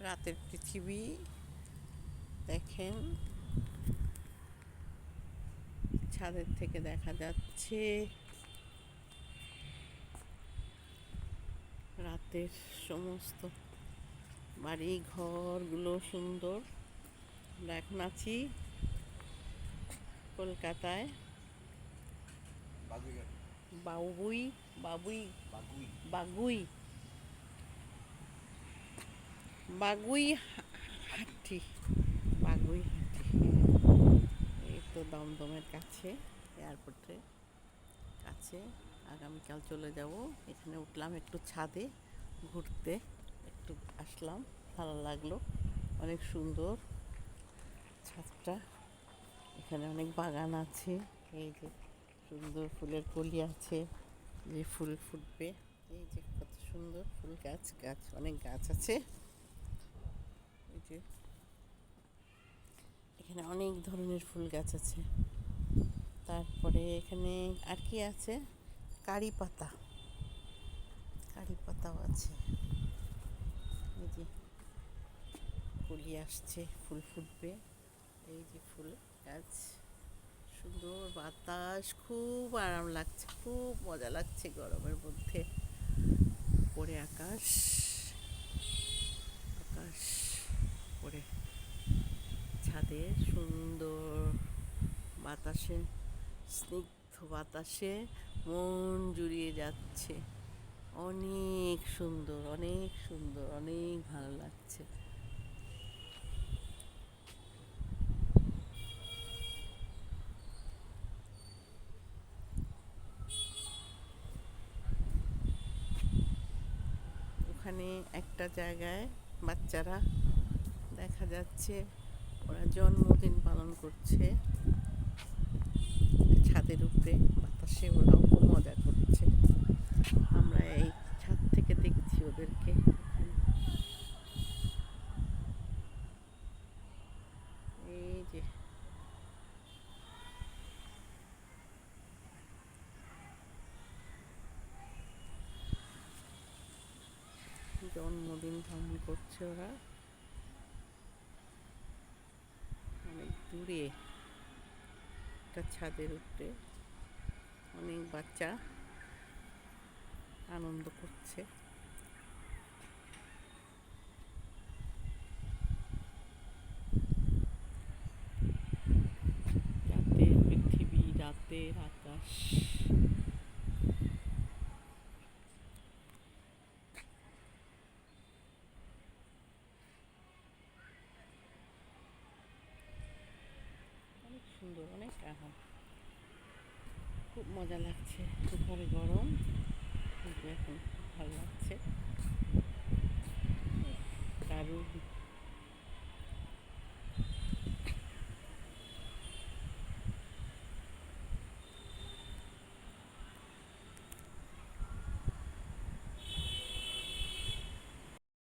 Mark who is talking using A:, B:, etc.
A: রাতের পৃথিবী দেখেন, ছাদের থেকে দেখা যাচ্ছে রাতের সমস্ত বাড়ি ঘরগুলো সুন্দর। আমরা এখন আছি কলকাতায়, বাবুই বাবুই বাগুই বাগুই হাটি বাগুই হাটি। এই তো দমদমের কাছে, এয়ারপোর্টের কাছে। আগামীকাল চলে যাব। এখানে উঠলাম একটু ছাদে ঘুরতে, একটু আসলাম, ভালো লাগলো। অনেক সুন্দর ছাদটা, এখানে অনেক বাগান আছে। এই যে সুন্দর ফুলের কলি আছে, যে ফুল ফুটবে। এই যে কত সুন্দর ফুল গাছ, অনেক গাছ আছে। এই যে এখানে অনেক ধরনের ফুল গাছ আছে। তারপরে এখানে আর কি আছে, কারি পাতাও আছে। এই যে কলি আসছে, ফুল ফুটবে। এই যে ফুল গাছ, সুন্দর বাতাস, খুব আরাম লাগছে, খুব মজা লাগছে গরমের মধ্যে। পরে আকাশ পরে ছাদে সুন্দর বাতাসে, স্নিগ্ধ বাতাসে মন জুড়িয়ে যাচ্ছে। অনেক সুন্দর, অনেক সুন্দর, অনেক ভালো লাগছে। ওখানে একটা জায়গায় বাচ্চারা দেখা যাচ্ছে, ওরা জন্মদিন পালন করছে। ছাদের উপরে বাতাসে ওরাও খুব মজা করছে। আমরা এই ছাদ থেকে দেখছি ওদেরকে। এই যে জন্মদিন পালন করছে ওরা, অনেক দূরে একটা ছাদের উপরে অনেক বাচ্চা আনন্দ করছে। রাতের পৃথিবী, রাতের আকাশ। অনেক সুন্দর, অনেক আরাম, খুব মজা লাগছে। দুপুরে গরম, কিন্তু এখন খুব ভালো লাগছে।